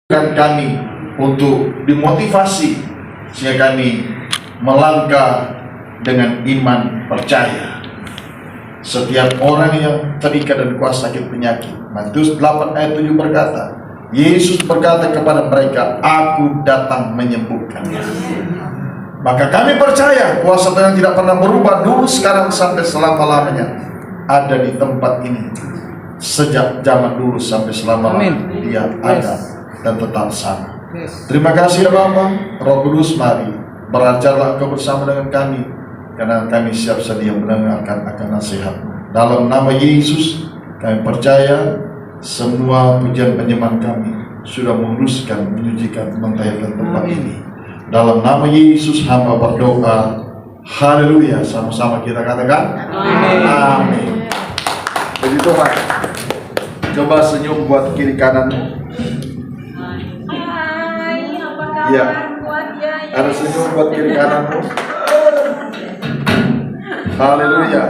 kami untuk dimotivasi sehingga kami melangkah dengan iman percaya. Setiap orang yang terikat dan kuasa sakit penyakit, Matius 8 ayat 7 berkata, Yesus berkata kepada mereka, aku datang menyembuhkan. Maka kami percaya kuasa Tuhan tidak pernah berubah dulu, sekarang, sampai selama-lamanya ada di tempat ini. Sejak zaman dulu sampai selama-lamanya Dia ada dan tetap sama. Terima kasih ya Bapa. Roh Kudus, mari berajarlah Engkau bersama dengan kami, karena kami siap sedia mendengarkan akan nasihat. Dalam nama Yesus kami percaya semua pujian penyembahan kami sudah meluruskan, menyucikan, mentahirkan tempat ini. Dalam nama Yesus hamba berdoa. Haleluya. Sama-sama kita katakan amin. Begitu Pak. Coba senyum buat kiri kananmu. Iya, ada senyum buat kiri kananmu. Haleluya.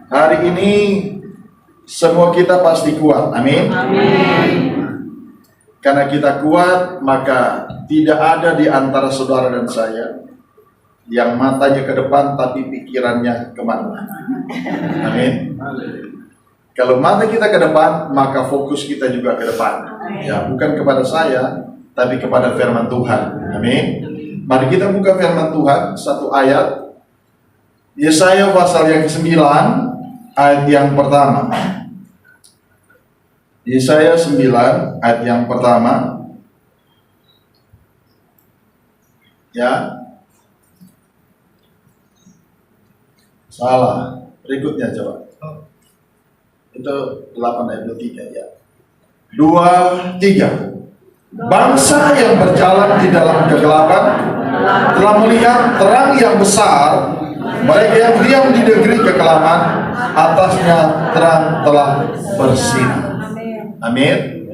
Hari ini semua kita pasti kuat. Amin. Karena kita kuat, maka tidak ada di antara saudara dan saya yang matanya ke depan tapi pikirannya kemana. Amin. Kalau mata kita ke depan, maka fokus kita juga ke depan. Ya, bukan kepada saya, tapi kepada firman Tuhan. Amin. Mari kita buka firman Tuhan, satu ayat. Yesaya pasal yang ke-9 ayat yang pertama. Yesaya 9 ayat yang pertama. Ya. Salah. Berikutnya coba. Itu 8 ayat 23 ya. 2, 3. Bangsa yang berjalan di dalam kegelapan telah melihat terang yang besar. Mereka yang diam di negeri kekelaman, atasnya terang telah bersinar. Amin.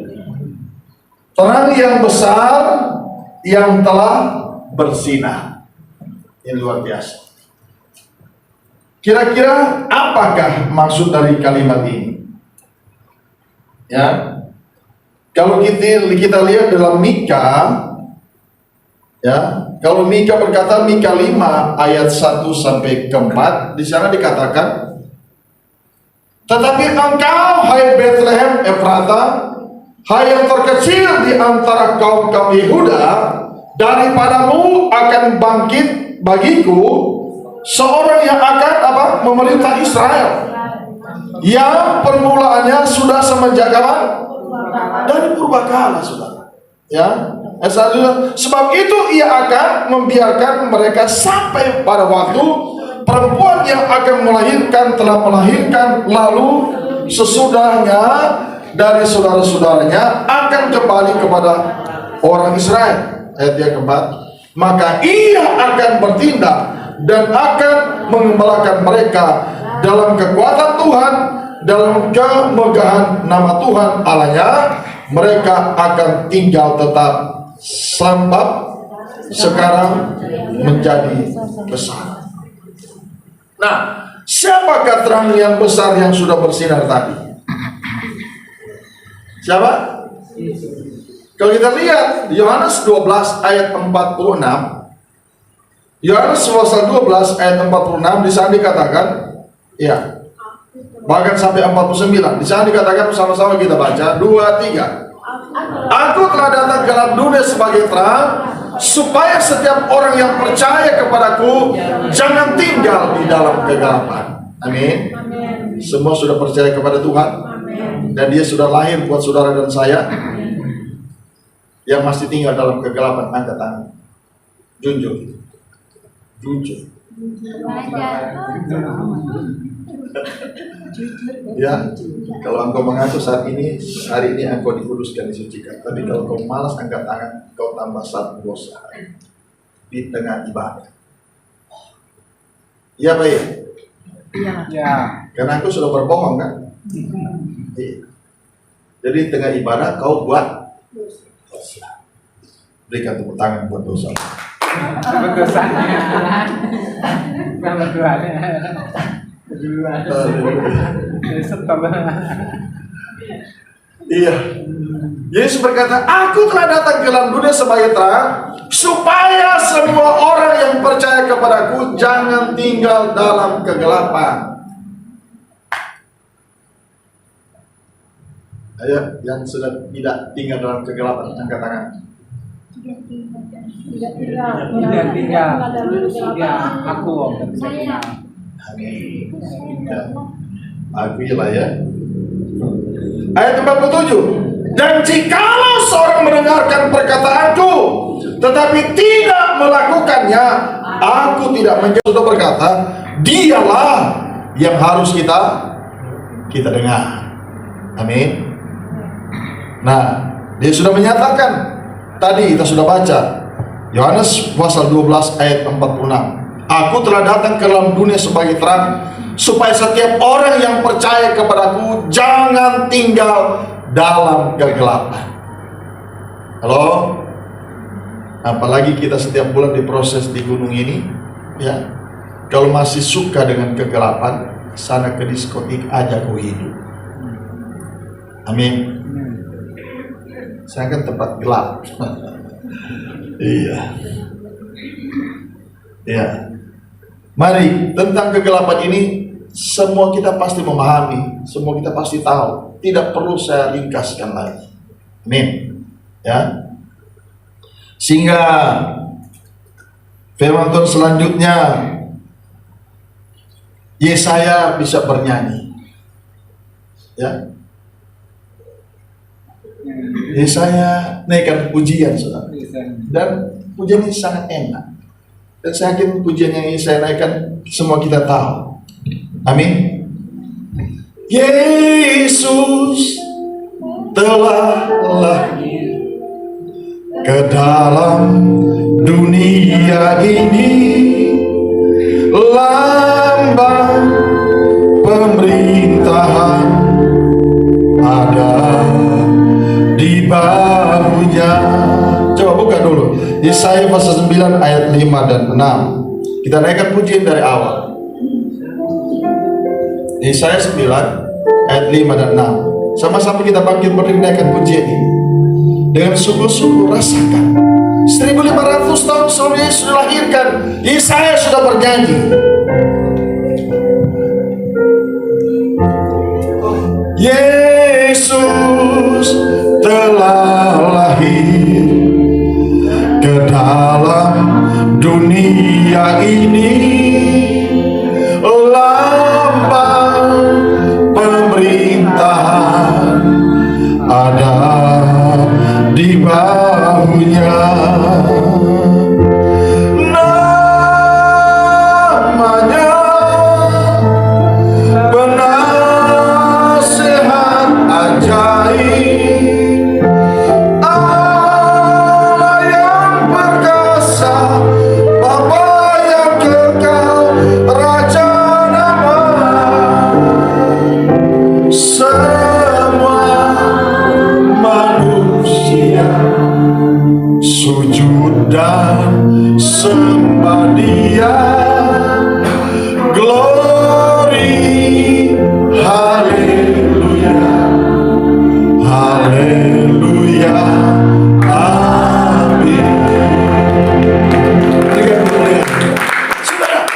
Terang yang besar yang telah bersinar. Ini luar biasa. Kira-kira apakah maksud dari kalimat ini? Ya. Kalau kita lihat dalam Mika, ya, kalau Mika berkata, Mika 5 ayat 1 sampai ke 4, di sana dikatakan, tetapi engkau, hai Bethlehem Efrata, hai yang terkecil di antara kaum-kaum Yehuda, daripadamu akan bangkit bagiku seorang yang akan memerintah Israel, yang permulaannya sudah semenjak kapan? Dari purbakala, saudara. Ya, sebab itu ia akan membiarkan mereka sampai pada waktu perempuan yang akan melahirkan telah melahirkan, lalu sesudahnya dari saudara-saudaranya akan kembali kepada orang Israel. Ayat yang keempat, maka ia akan bertindak dan akan mengembalakan mereka dalam kekuatan Tuhan, dalam kemegahan nama Tuhan Allahnya. Mereka akan tinggal tetap sampai sekarang menjadi besar. Nah, siapakah terang yang besar yang sudah bersinar tadi? Siapa? Kalau kita lihat Yohanes 12 ayat 46, Yohanes pasal 12 ayat 46, di sana dikatakan, ya, bahkan sampai 49, di sana dikatakan, bersama-sama kita baca, 2, 3. Aku telah datang ke dalam dunia sebagai terang, supaya setiap orang yang percaya kepadaku jangan tinggal di dalam kegelapan. Amin. Semua sudah percaya kepada Tuhan, dan Dia sudah lahir buat saudara dan saya. Yang masih tinggal dalam kegelapan, angkat tangan. Junjung. Ya, kalau engkau mengaku hari ini engkau dikuduskan, disucikan. Tapi kalau kau malas angkat tangan, kau tambah satu dosa di tengah ibadah. Iya Pak ya? Iya. Karena aku sudah berbohong kan? Iya. Jadi tengah ibadah kau buat dosa. Berikan tepuk tangan buat dosa. Iya. Yesus berkata, aku telah datang ke dalam dunia sebagai terang, supaya semua orang yang percaya kepadaku jangan tinggal dalam kegelapan. Ayo, yang sudah tidak tinggal dalam kegelapan, angkat tangan. Tidak tinggal. Aku Om. Amin. Akuilah ya. Ayat 47. Dan jikalau seorang mendengarkan perkataanku, tetapi tidak melakukannya, aku tidak menjadi. Sudah berkata, dialah yang harus kita dengar. Amin. Nah, dia sudah menyatakan. Tadi kita sudah baca Yohanes pasal 12 ayat 46. Aku telah datang ke dalam dunia sebagai terang, supaya setiap orang yang percaya kepadaku jangan tinggal dalam kegelapan. Halo? Apalagi kita setiap bulan diproses di gunung ini, ya. Kalau masih suka dengan kegelapan, sana ke diskotik aja kau hidup. Amin. Saya kan tempat gelap. Iya. Ya. Mari, tentang kegelapan ini semua kita pasti memahami, semua kita pasti tahu. Tidak perlu saya ringkaskan lagi. Amin. Ya. Sehingga firman Tuhan selanjutnya, Yesaya bisa bernyanyi. Ya. Yesaya naikkan pujian, saudara. Dan pujian ini sangat enak. Dan saya yakin pujian yang Yesaya naikkan semua kita tahu. Amin. Yesus telah lahir ke dalam dunia ini, lambang pemerintahan ada di bahunya. Coba buka dulu Yesaya pasal 9 ayat 5 dan 6. Kita naikkan pujian dari awal. Yesaya 9 ayat 5 dan 6. Sama-sama kita bangkit berdiri naikkan pujian ini. Dengan sungguh-sungguh rasakan 1500 tahun sebelum Yesus dilahirkan, Yesaya sudah bernyanyi. Yesus telah lahir ke dalam dunia ini, lambang pemerintahan ada di bahunya. Namanya penasehat ajaib, Allah yang perkasa, Bapa yang kekal, Raja damai. Semua manusia sujud dan sembah Dia. Glory, haleluya, haleluya, amin. Saudara,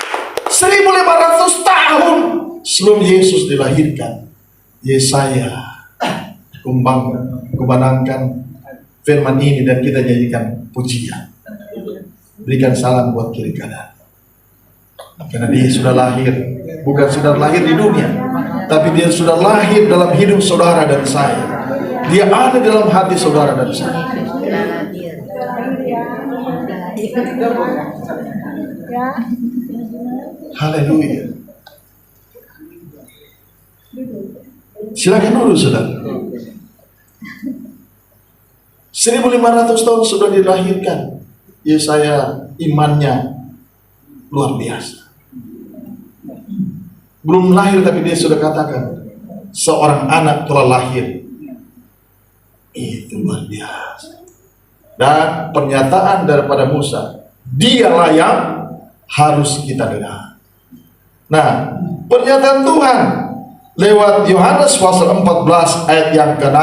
1500 tahun sebelum Yesus dilahirkan, Yesaya kumandangkan firman ini dan kita nyanyikan pujian. Berikan salam buat kiri kanan. Karena dia sudah lahir, bukan sudah lahir di dunia, tapi dia sudah lahir dalam hidup saudara dan saya. Dia ada dalam hati saudara dan saya. Haleluya. Silakan dulu, saudara. 1500 tahun sudah dilahirkan. Yesaya imannya luar biasa. Belum lahir tapi dia sudah katakan seorang anak telah lahir. Itu luar biasa. Dan pernyataan daripada Musa, dialah yang harus kita dengar. Nah, pernyataan Tuhan lewat Yohanes pasal 14 ayat yang ke-6.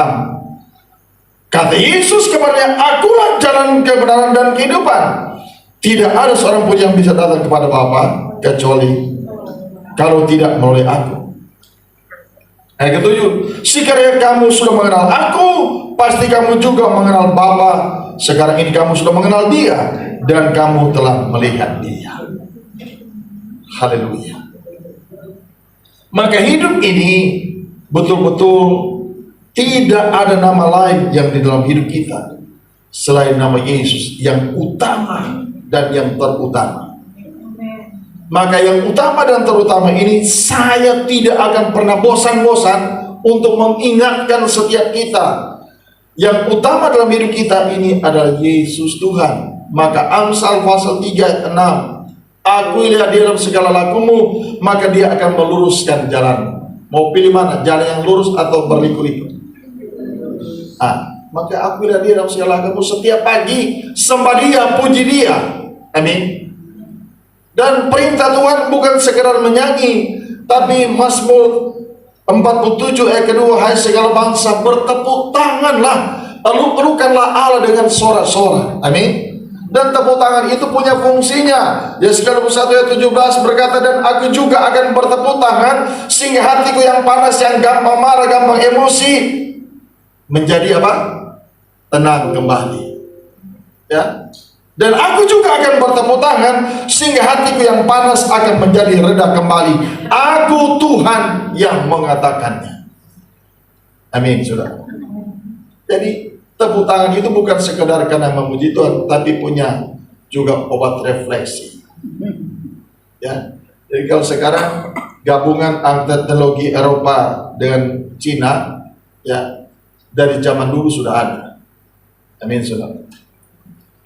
Kata Yesus kepadanya, akulah jalan, kebenaran, dan kehidupan. Tidak ada seorang pun yang bisa datang kepada Bapa kecuali kalau tidak melalui aku. Ayat ke-7, sekarang kamu sudah mengenal aku, pasti kamu juga mengenal Bapa. Sekarang ini kamu sudah mengenal Dia, dan kamu telah melihat Dia. Haleluya. Maka hidup ini betul-betul tidak ada nama lain yang di dalam hidup kita selain nama Yesus yang utama dan yang terutama. Maka yang utama dan terutama ini saya tidak akan pernah bosan-bosan untuk mengingatkan setiap kita. Yang utama dalam hidup kita ini adalah Yesus Tuhan. Maka Amsal pasal 3 ayat 6, akuilah Dia dalam segala lakumu, maka Dia akan meluruskan jalan. Mau pilih mana? Jalan yang lurus atau berliku-liku? Maka akuilah Dia dalam segala lakumu. Setiap pagi sembah Dia, puji Dia. Amin. Dan perintah Tuhan bukan sekedar menyanyi, tapi Mazmur 47 ayat kedua, hai segala bangsa bertepuk tanganlah, eluk-elukanlah Allah dengan sorak-sorai. Amin. Dan tepuk tangan itu punya fungsinya. Yesaya 1 ayat 17 berkata, dan aku juga akan bertepuk tangan sehingga hatiku yang panas, yang gampang marah, gampang emosi, menjadi apa? Tenang kembali. Ya. Dan aku juga akan bertepuk tangan sehingga hatiku yang panas akan menjadi reda kembali. Aku Tuhan yang mengatakannya. Amin, saudara. Jadi tepuk tangan itu bukan sekedar karena memuji Tuhan, tapi punya juga obat refleksi. Ya. Jadi kalau sekarang gabungan antara teknologi Eropa dengan Cina, ya, dari zaman dulu sudah ada. Amin, saudara.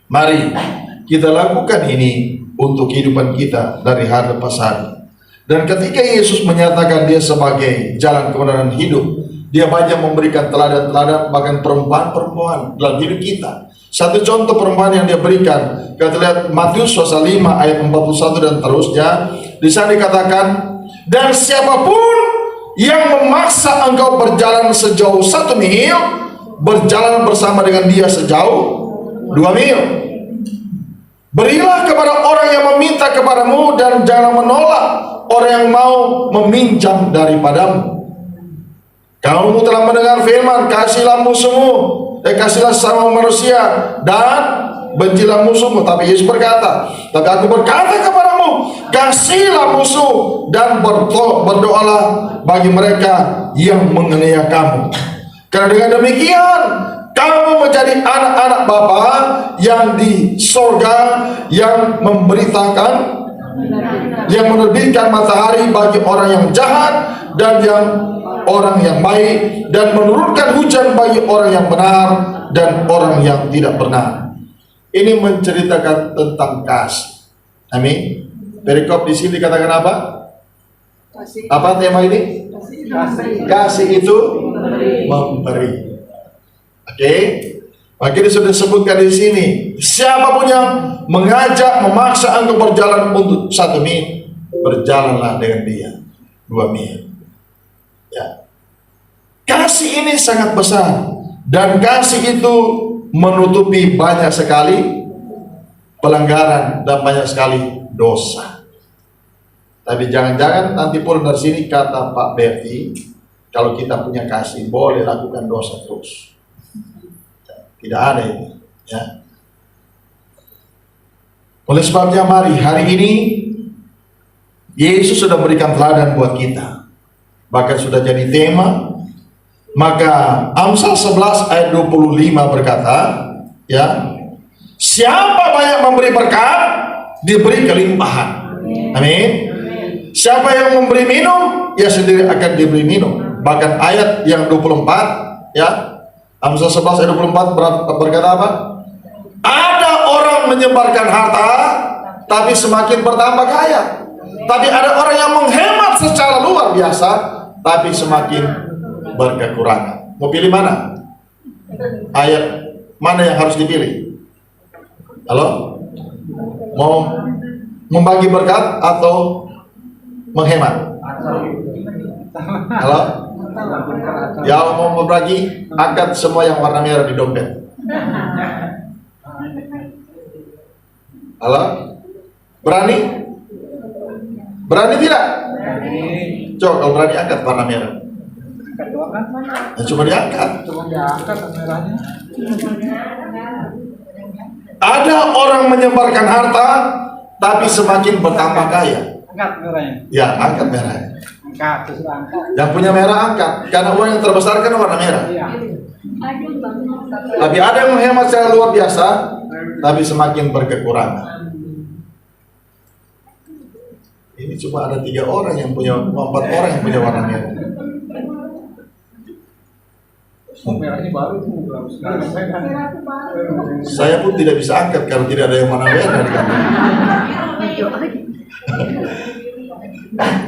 Mari kita lakukan ini untuk kehidupan kita dari hari lepas hari. Dan ketika Yesus menyatakan Dia sebagai jalan kebenaran hidup, Dia banyak memberikan teladan-teladan, bahkan perempuan-perempuan dalam hidup kita. Satu contoh perempuan yang Dia berikan, kita lihat Matius pasal 5 ayat 41 dan terusnya. Di sana dikatakan, dan siapapun yang memaksa engkau berjalan sejauh 1 mil, berjalan bersama dengan dia sejauh 2 mil. Berilah kepada orang yang meminta kepadamu, dan jangan menolak orang yang mau meminjam daripadamu. Kamu telah mendengar firman, kasihlah musuhmu, kasihlah sama manusia, dan bencilah musuhmu. Tapi Yesus berkata, tapi aku berkata kepadamu, kasihlah musuh, dan berdoalah bagi mereka yang menganiaya kamu. Karena dengan demikian kamu menjadi anak-anak Bapa yang di sorga, yang memberitakan, yang menerbitkan matahari bagi orang yang jahat dan yang orang yang baik, dan menurunkan hujan bagi orang yang benar dan orang yang tidak benar. Ini menceritakan tentang kasih. Amin. Perikop di sini dikatakan apa? Kasih. Apa tema ini? Kasih itu memberi. Oke, maka sudah disebutkan di sini, siapapun yang mengajak, memaksa engkau berjalan untuk 1 mil, berjalanlah dengan dia 2 mil. Ya. Kasih ini sangat besar, dan kasih itu menutupi banyak sekali pelanggaran dan banyak sekali dosa. Tapi jangan-jangan nanti pun dari sini kata Pak Berti, kalau kita punya kasih boleh lakukan dosa terus. Tidak ada itu, ya. Oleh sebabnya mari hari ini Yesus sudah berikan teladan buat kita, bahkan sudah jadi tema. Maka Amsal 11 ayat 25 berkata, ya, siapa banyak memberi berkat, diberi kelimpahan. Amin. Siapa yang memberi minum, ya sendiri akan diberi minum. Bahkan ayat yang 24, ya, Amsal 11 ayat 24 berkata apa? Ada orang menyebarkan harta, tapi semakin bertambah kaya. Tapi ada orang yang menghemat secara luar biasa, tapi semakin berkekurangan. Mau pilih mana? Ayat mana yang harus dipilih? Halo? Mau membagi berkat atau menghemat? Halo? Yang mau berbagi, angkat semua yang warna merah di dompet. Halo? Berani? Berani tidak? Coba kalau berani angkat warna merah. Ya, cuma diangkat. Merahnya. Ada orang menyebarkan harta, tapi semakin bertambah kaya. Angkat merahnya. Ya, angkat merahnya. Angkat, sudah angkat. Yang punya merah angkat, karena uang yang terbesar kan warna merah. Iya. Tapi ada yang menghemat secara luar biasa, tapi semakin berkekurangan. Ini cuma ada 3 orang yang punya, 4 orang yang punya warna merah. Merah ini baru tuh, Saya pun tidak bisa angkat kalau tidak ada yang warna merah di kantor.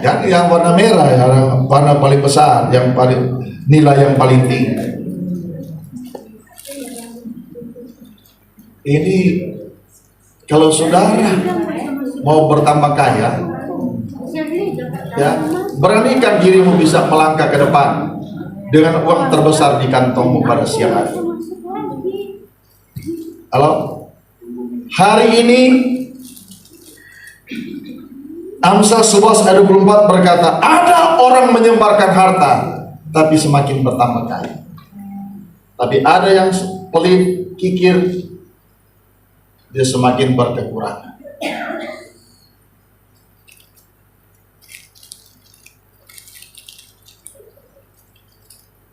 Yang warna merah, yang warna paling besar, yang paling nilai yang paling tinggi. Ini kalau saudara mau bertambah kaya, ya, beranikan dirimu bisa melangkah ke depan dengan uang terbesar di kantongmu pada siang hari. Halo? Hari ini Amsal 11 ayat 24 berkata, ada orang menyebarkan harta tapi semakin bertambah kaya. Tapi ada yang pelit, kikir, dia semakin berkekurangan.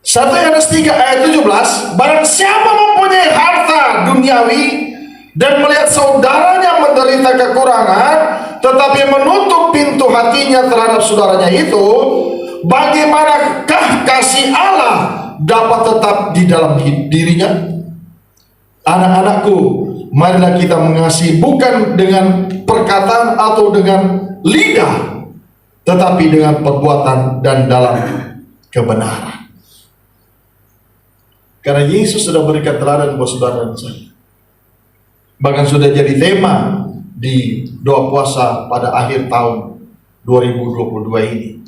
Satu Yohanes 3 ayat 17, barang siapa mempunyai harta duniawi dan melihat saudaranya menderita kekurangan, tetapi menutup pintu hatinya terhadap saudaranya itu, bagaimanakah kasih Allah dapat tetap di dalam dirinya? Anak-anakku, marilah kita mengasihi bukan dengan perkataan atau dengan lidah, tetapi dengan perbuatan dan dalam kebenaran. Karena Yesus sudah berikan teladan buat saudara dan saya. Bahkan sudah jadi tema di doa puasa pada akhir tahun 2022 ini.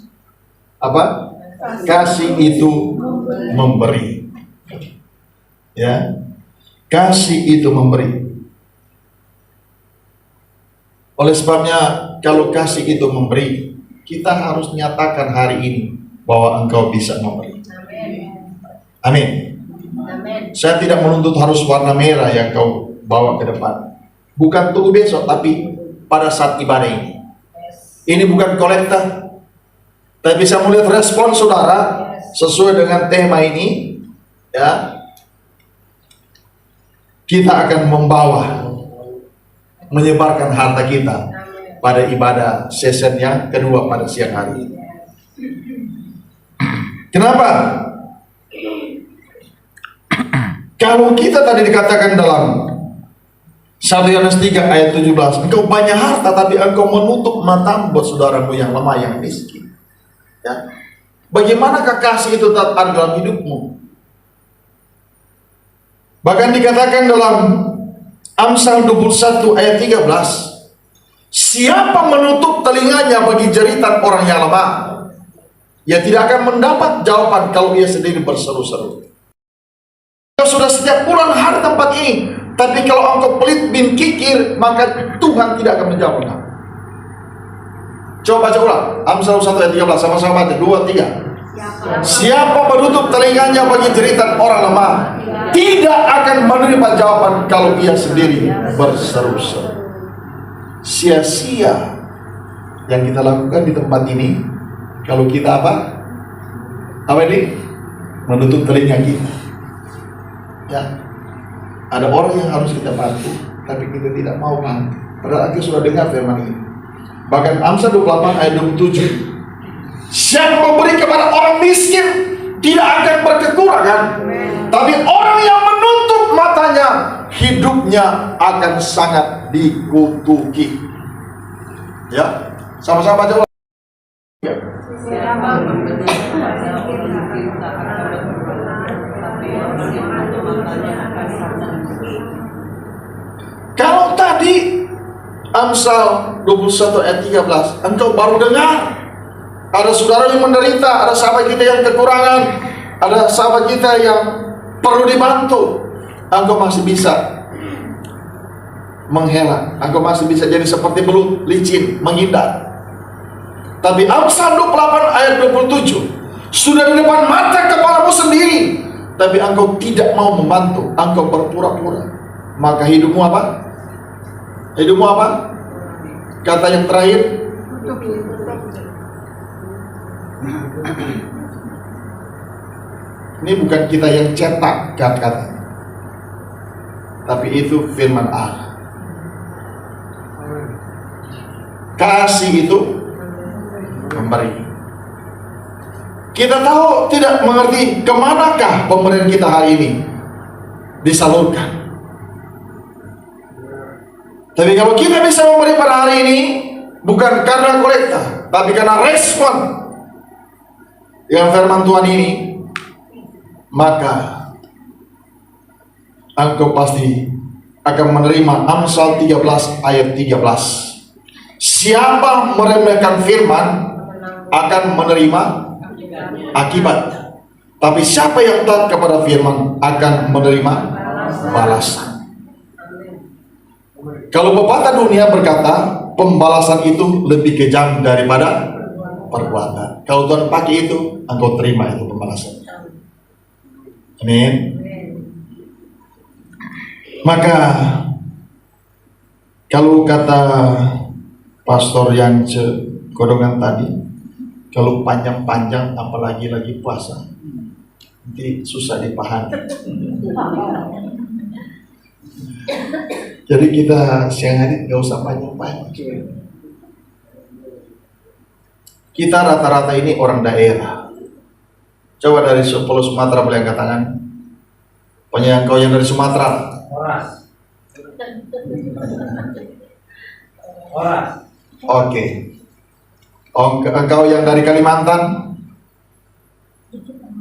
Apa? Kasih itu memberi. Ya. Kasih itu memberi. Oleh sebabnya, kalau kasih itu memberi, kita harus nyatakan hari ini bahwa engkau bisa memberi. Amin. Saya tidak menuntut harus warna merah yang kau bawa ke depan. Bukan tunggu besok, tapi pada saat ibadah ini. Ini bukan kolektor. Tapi saya melihat respon saudara sesuai dengan tema ini, ya. Kita akan membawa, menyebarkan harta kita pada ibadah session yang kedua pada siang hari ini. Kenapa? Kalau kita tadi dikatakan dalam 1 Yohanes 3 ayat 17, engkau banyak harta tapi engkau menutup matamu buat saudaramu yang lemah, yang miskin. Ya. Bagaimanakah kasih itu tetap ada dalam hidupmu? Bahkan dikatakan dalam Amsal 21 ayat 13, siapa menutup telinganya bagi jeritan orang yang lemah, ia tidak akan mendapat jawaban kalau ia sendiri berseru-seru. Kau sudah setiap bulan hari tempat ini, tapi kalau engkau pelit bin kikir, maka Tuhan tidak akan menjawab engkau. Coba baca ulang Amsal 1 ayat 13, sama-sama baca 2, 3. Siapa menutup telinganya bagi jeritan orang lemah, tidak akan menerima jawaban kalau ia sendiri berseru-seru. Sia-sia yang kita lakukan di tempat ini kalau kita apa ini? Menutup telinga kita. Ya, ada orang yang harus kita bantu, tapi kita tidak mau bantu. Padahal kita sudah dengar firman ini. Bahkan Amsal 28 ayat 27, siapa memberi kepada orang miskin tidak akan berkekurangan, tapi orang yang menutup matanya hidupnya akan sangat dikutuki. Ya, sama-sama baca ulang. Ya. Kalau tadi Amsal 21 ayat 13 engkau baru dengar, Ada saudara yang menderita, ada sahabat kita yang kekurangan, ada sahabat kita yang perlu dibantu. Engkau masih bisa menghela, engkau masih bisa jadi seperti belut, licin, menghindar. Tapi Amsal 28 ayat 27, sudah di depan mata kepalamu sendiri, tapi engkau tidak mau membantu, engkau berpura-pura. Maka hidupmu apa? Hidupmu apa? Kata yang terakhir, ini bukan kita yang cetak kata-kata, tapi itu firman Allah. Kasih itu memberi. Kita tahu tidak mengerti kemanakah pemberian kita hari ini disalurkan. Tapi kalau kita bisa memberi pada hari ini, bukan karena kolekta, tapi karena respon dengan firman Tuhan ini, maka engkau pasti akan menerima Amsal 13 ayat 13. Siapa meremehkan firman akan menerima akibat, tapi siapa yang taat kepada firman akan menerima balasan. Kalau pepatah dunia berkata pembalasan itu lebih kejam daripada perbuatan, kalau Tuhan pakai itu, engkau terima itu pembalasan. Amin. Maka kalau kata Pastor yang Kodongan tadi, kalau panjang-panjang apalagi lagi puasa, nanti susah dipahami. Jadi kita siang hari nggak usah panjang-panjang. Kita rata-rata ini orang daerah. Coba dari Pulau Sumatera boleh angkat tangan. Kau yang dari Sumatera. Oras. Oke. Engkau yang dari Kalimantan?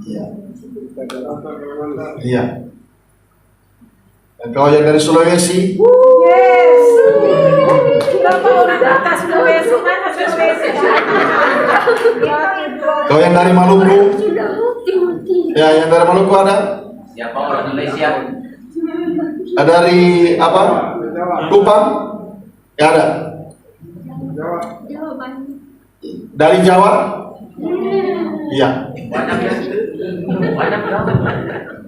Iya. Iya. Engkau yang dari Sulawesi? Yes. Kenapa orang atas Sulawesi? Mana Sulawesi? Kau yang dari Maluku? Ya, yang dari Maluku ada? Siapa orang Indonesia? Ada dari apa? Kupang? Ya ada. Dari Jawa? Iya. Banyak ya. Banyak ya.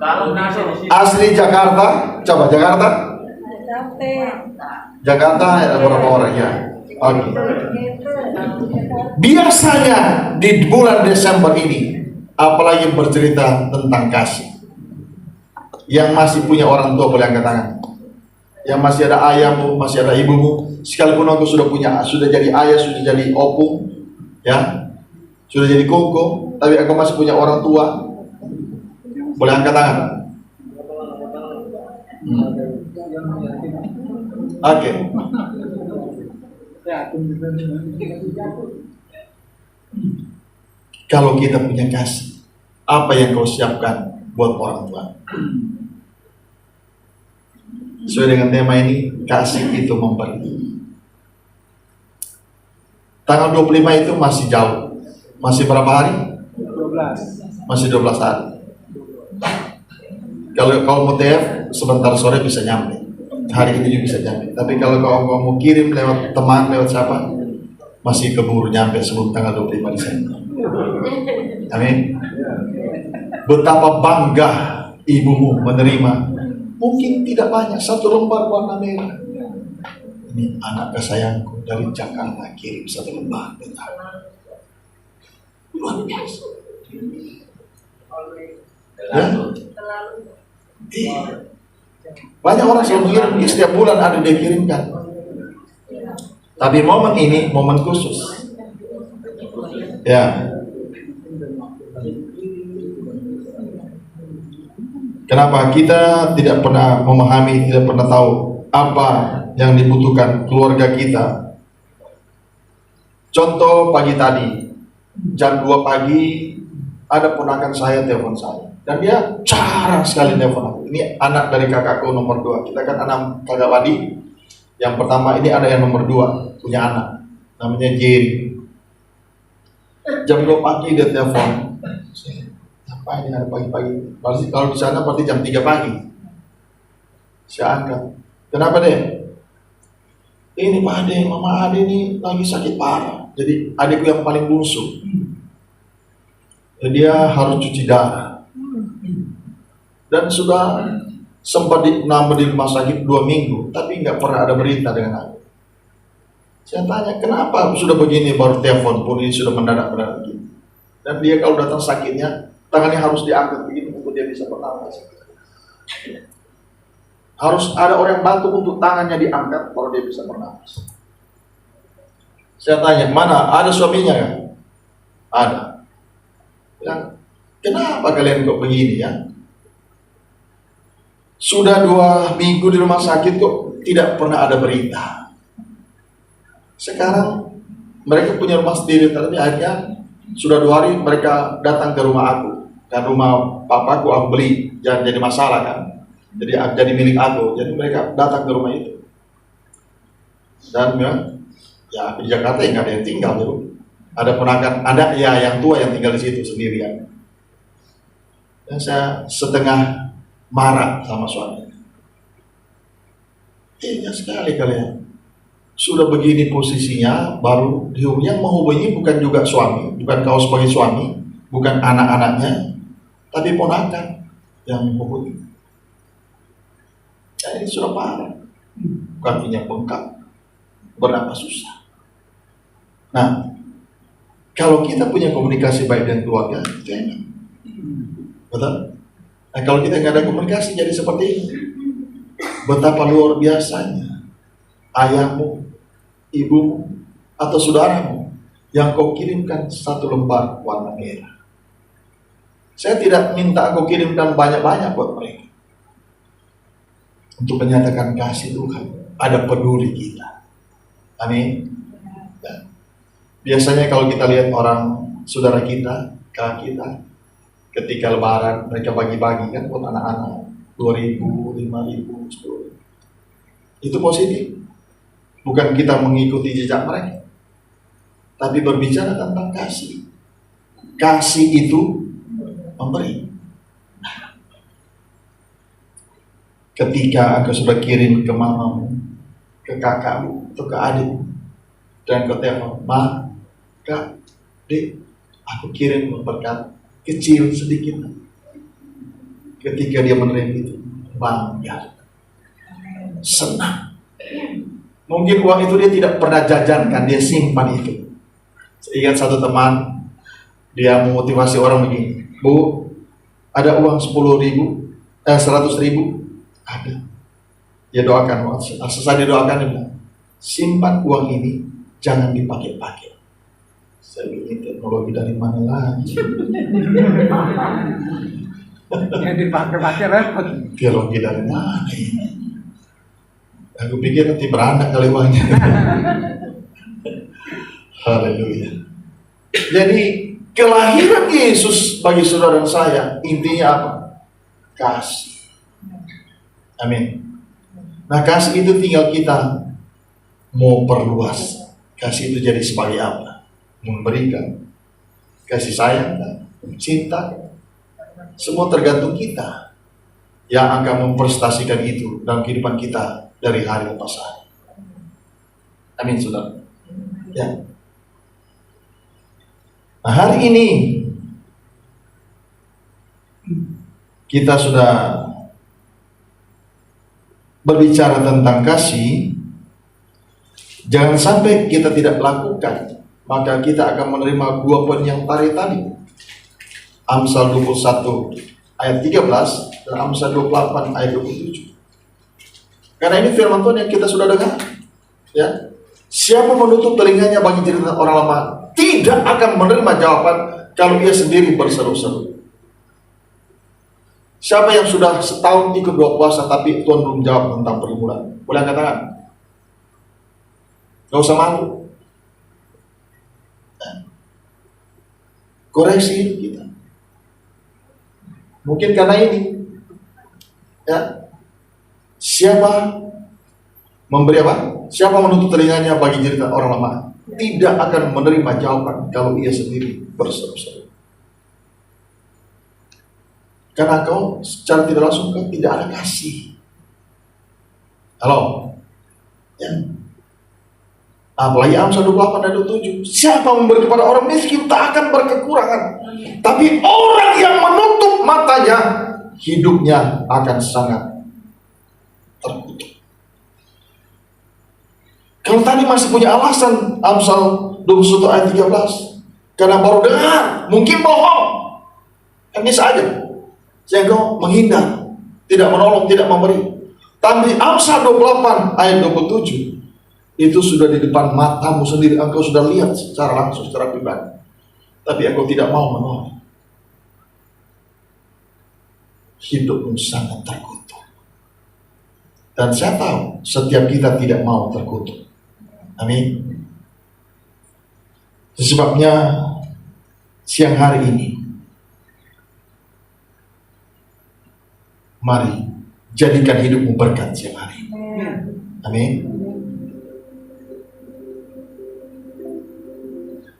Kalau nasi di sini. Asli Jakarta? Coba Jakarta? Jakarta ada berapa orang ya? Oke. Biasanya di bulan Desember ini, apalagi bercerita tentang kasih, yang masih punya orang tua boleh angkat tangan. Yang masih ada ayahmu, masih ada ibumu, sekalipun aku sudah jadi ayah, sudah jadi opung, ya, sudah jadi koko, tapi aku masih punya orang tua, boleh angkat tangan. Oke. Kalau kita punya kasih, apa yang kau siapkan buat orang tua? Sesuai dengan tema ini, kasih itu memberi. Tanggal 25 itu masih jauh. Masih berapa hari? 12. Masih 12 hari. Kalau kau mau TF, sebentar sore bisa nyampe. Hari ini juga bisa nyampe. Tapi kalau kau mau kirim lewat teman, lewat siapa, masih keburu nyampe sebelum tanggal 25 Desember. Amin. Betapa bangga ibumu menerima, mungkin tidak banyak, 1 lembar warna merah. Ini anak kesayangku dari Jakarta kirim 1 lembar. Luar biasa. Ya? Banyak orang selalu mengirim, setiap bulan ada dia kirimkan. Tapi momen ini momen khusus. Ya. Kenapa kita tidak pernah memahami, tidak pernah tahu apa yang dibutuhkan keluarga kita? Contoh pagi tadi, jam 2 pagi ada ponakan saya telepon saya, dan dia jarang sekali telepon aku. Ini anak dari kakakku nomor 2. Kita kan anak kakak Wadi. Yang pertama ini ada yang nomor 2 punya anak, namanya Jerry. Jam 2 pagi dia telepon. Apa ini ada pagi-pagi? Berarti kalau di sana berarti jam 3 pagi. Saya angkat. Kenapa deh? Ini Pak Ade, Mama Ade ini lagi sakit parah. Jadi adikku yang paling bungsu. Dia harus cuci darah. Dan sudah sempat nambah di rumah sakit 2 minggu, tapi nggak pernah ada berita dengan aku. Saya tanya, kenapa sudah begini baru telepon pun ini sudah mendadak begini. Dan dia kalau datang sakitnya, tangannya harus diangkat begitu untuk dia bisa bernapas. Harus ada orang bantu untuk tangannya diangkat baru dia bisa bernapas. Saya tanya, mana? Ada suaminya kan? Ada. Bilang, kenapa kalian kok begini ya? Sudah 2 minggu di rumah sakit kok tidak pernah ada berita. Sekarang mereka punya rumah sendiri, tapi akhirnya sudah 2 hari mereka datang ke rumah aku. Dan rumah papaku aku beli, jangan jadi masalah kan. Jadi milik aku. Jadi mereka datang ke rumah itu. Dan ya di Jakarta ya nggak ada yang tinggal dulu. Ada ponakan, ada ya yang tua yang tinggal di situ sendirian. Dan saya setengah marah sama suaminya. Tega sekali kalian. Sudah begini posisinya, baru yang menghubungi bukan juga suami, bukan kau sebagai suami, bukan anak-anaknya, tapi ponakan yang menghubungi. Ya, ini sudah parah. Kakinya bengkak, bernapas susah. Nah, kalau kita punya komunikasi baik dengan keluarga, itu enak. Betul? Nah, kalau kita nggak ada komunikasi jadi seperti ini. Betapa luar biasanya ayahmu, ibumu, atau saudaramu yang kau kirimkan 1 lembar warna merah. Saya tidak minta kau kirimkan banyak-banyak buat mereka. Untuk menyatakan kasih Tuhan, ada peduli kita. Amin. Ya. Biasanya kalau kita lihat orang saudara kita, kakak kita, ketika lebaran mereka bagi-bagi kan buat anak-anak 2.000, 5.000, 10.000. Itu positif. Bukan kita mengikuti jejak mereka, tapi berbicara tentang kasih. Kasih itu memberi. Ketika aku sudah kirim ke mamamu, ke kakakmu, atau ke adikmu, dan kau telepon, Ma, Kak, Dek, aku kirim berkat kecil sedikit. Ketika dia menerima itu, bangga, senang. Mungkin uang itu dia tidak pernah jajankan, dia simpan itu. Saya ingat satu teman, dia memotivasi orang begini, Bu, ada uang 100.000, ada. Dia doakan, selesai dia doakan, dia bilang, simpan uang ini, jangan dipakai-pakai. Saya bilang, teknologi dari mana lagi? Yang dipakai-pakai repot. Teologi dari mana ini? Aku pikir nanti beranak kali uangnya. Haleluya. Jadi kelahiran Yesus bagi saudara dan saya intinya apa? Kasih. Amin. Nah, kasih itu tinggal kita mau perluas. Kasih itu jadi sebagai apa? Memberikan kasih sayang, cinta. Semua tergantung kita yang akan memprestasikan itu dalam kehidupan kita dari hari ke hari. Amin, saudara. Ya. Nah, hari ini kita sudah berbicara tentang kasih. Jangan sampai kita tidak lakukan, maka kita akan menerima 2 poin yang tadi. Amsal 21 ayat 13 dan Amsal 28 ayat 27. Karena ini firman Tuhan yang kita sudah dengar. Ya. Siapa menutup telinganya bagi cerita orang lama tidak akan menerima jawaban kalau ia sendiri berseru-seru. Siapa yang sudah setahun ikut doa puasa tapi Tuhan belum jawab tentang pergumulan? Boleh angkat tangan? Gak usah malu. Koreksi hidup kita. Mungkin karena ini, ya, siapa memberi apa? Siapa menutup telinganya bagi cerita orang lama? tidak akan menerima jawaban kalau ia sendiri berseru-seru. Karena kau secara tidak langsung kan tidak ada kasih. Halo? Ya. Apalagi Amsal 28 ayat 27. Siapa memberi kepada orang miskin tak akan berkekurangan. Tapi orang yang menutup matanya, hidupnya akan sangat terkutuk. Kalau tadi masih punya alasan Amsal 21 ayat 13, karena baru dengar, mungkin bohong, kan bisa aja. Sehingga kau menghindar, tidak menolong, tidak memberi. Tapi Amsal 28 ayat 27 itu sudah di depan matamu sendiri, engkau sudah lihat secara langsung, secara pribadi. Tapi engkau tidak mau menolong. Hidupmu sangat terkutuk. Dan saya tahu setiap kita tidak mau terkutuk. Amin. Sebabnya siang hari ini, mari jadikan hidupmu berkat siang hari ini. Amin.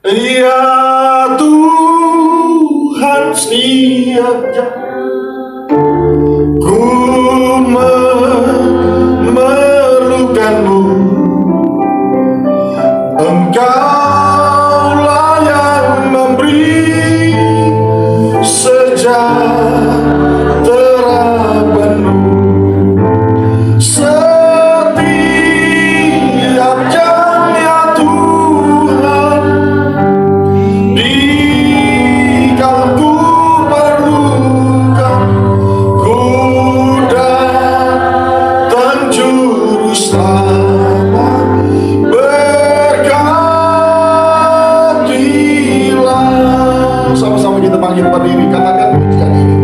Ya Tuhan setiap jam ku memerlukanmu, Engkaulah yang memberi sejahtera penuh setiap jam ya Tuhan. Jika ku perlukan, ku datang juru selamat. Berkatilah. Sama-sama kita panggil berdiri, katakan pujian ini.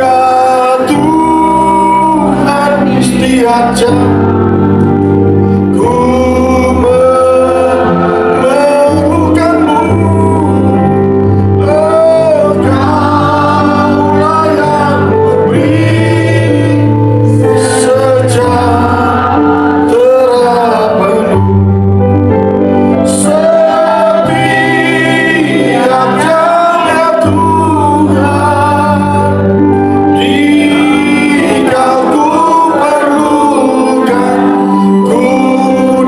Ya Tuhan, setiap jam ku memerlukanmu, Engkaulah yang memberi sejahtera penuh setiap jam ya Tuhan. Jika ku perlukan, ku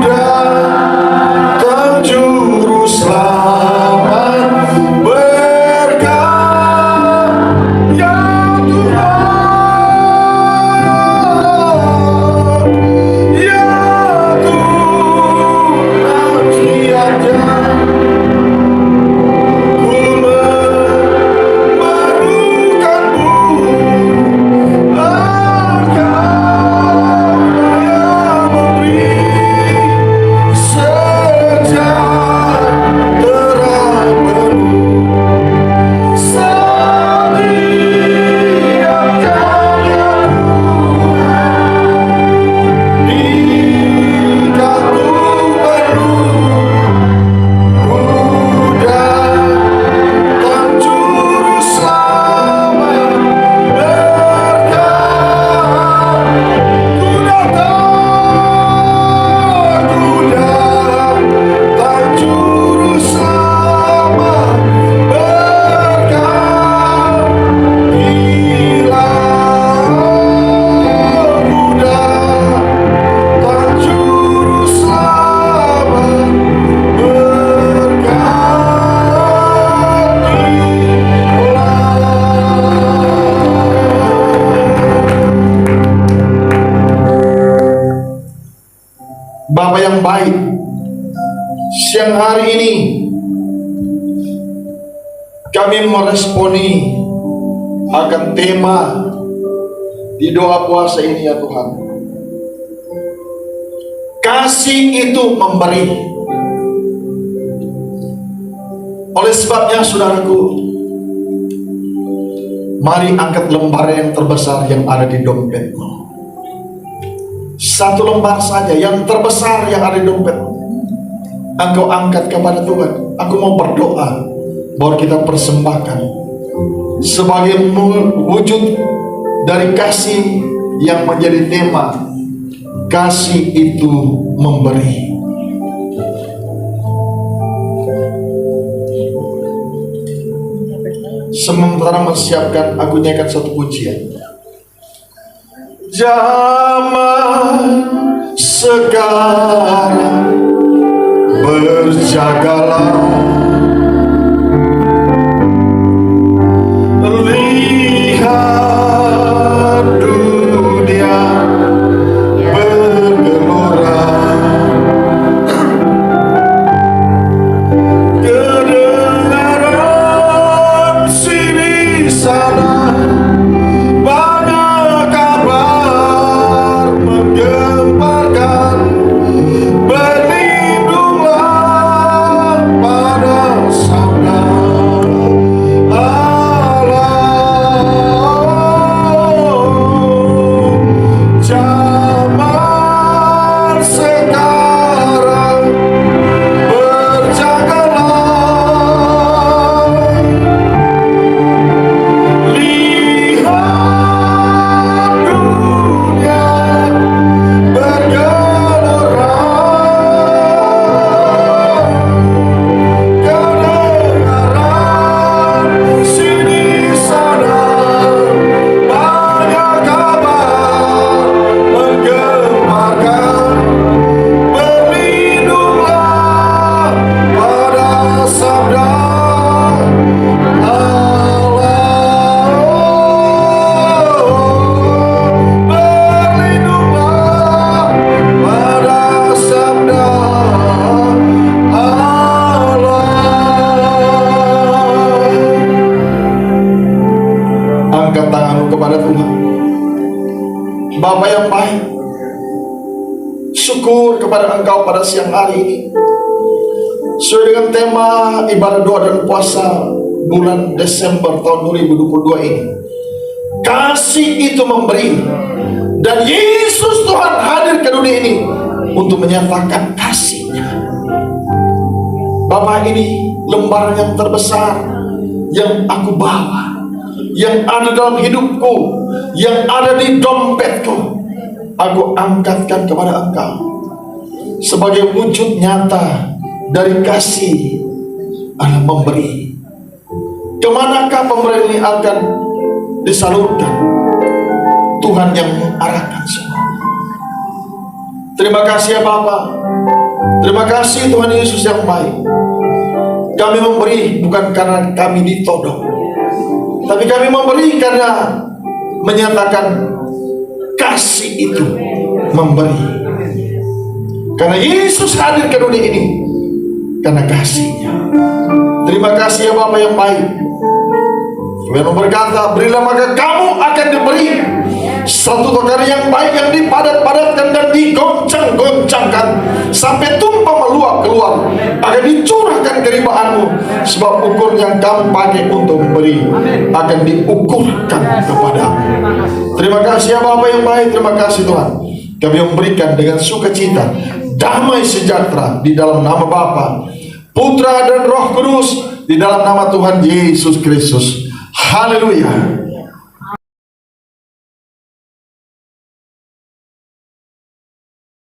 datang juru selamat. Berkat ya Tuhan, ya Tuhan, setiap jam ku memerlukanmu, Engkaulah yang memberi sejahtera penuh setiap jam ya Tuhan. Jika ku perlu, ku datang juru selamat. Berkat ku datang juru selamat. Berkatilah, ku datang juru selamat. Bapa yang baik, siang hari ini kami meresponi akan tema di doa puasa ini ya Tuhan. Kasih itu memberi. Oleh sebabnya saudaraku, mari angkat lembar yang terbesar yang ada di dompetmu. Satu lembar saja yang terbesar yang ada di dompet, engkau angkat kepada Tuhan. Aku mau berdoa bahwa kita persembahkan sebagai wujud dari kasih yang menjadi tema. Kasih itu memberi. sementara mempersiapkan, aku nyanyikan satu pujian. Zaman sekarang berjagalah, lihat dunia bergelora, kedengaran sini sana banyak kabar menggemparkan. Berlindunglah pada sabda Allah. Zaman sekarang berjagalah, lihat dunia bergelora, kedengaran sini sana banyak kabar menggemparkan. Berlindunglah pada sabda Allah. Berlindunglah pada sabda Allah. Angkat tanganmu kepada Tuhan. Bapa yang baik, syukur kepada Engkau pada siang hari ini. Sesuai dengan tema ibadah doa dan puasa bulan Desember tahun 2022 ini, kasih itu memberi, dan Yesus Tuhan hadir ke dunia ini untuk menyatakan kasih-Nya. Bapak, ini lembaran yang terbesar yang aku bawa, yang ada dalam hidupku, yang ada di dompetku. Aku angkatkan kepada Engkau sebagai wujud nyata dari kasih adalah memberi. Kemanakah pemberian ini akan disalurkan? Tuhan yang mengarahkan semua. Terima kasih ya Bapa. Terima kasih Tuhan Yesus yang baik. Kami memberi bukan karena kami ditodong, tapi kami memberi karena menyatakan kasih itu memberi. Karena Yesus hadir ke dunia ini karena kasih-Nya. Terima kasih ya Bapa yang baik. Firman berkata, berilah maka kamu akan diberi. Satu takaran yang baik yang dipadat-padatkan dan digoncang-goncangkan sampai tumpah meluap keluar, akan dicurahkan keribaanmu. Sebab ukur yang kamu pakai untuk memberi akan diukurkan kepadamu. Terima kasih ya Bapa yang baik. Terima kasih Tuhan. Kami memberikan dengan sukacita, damai sejahtera di dalam nama Bapa, Putra dan Roh Kudus, di dalam nama Tuhan Yesus Kristus. Haleluya.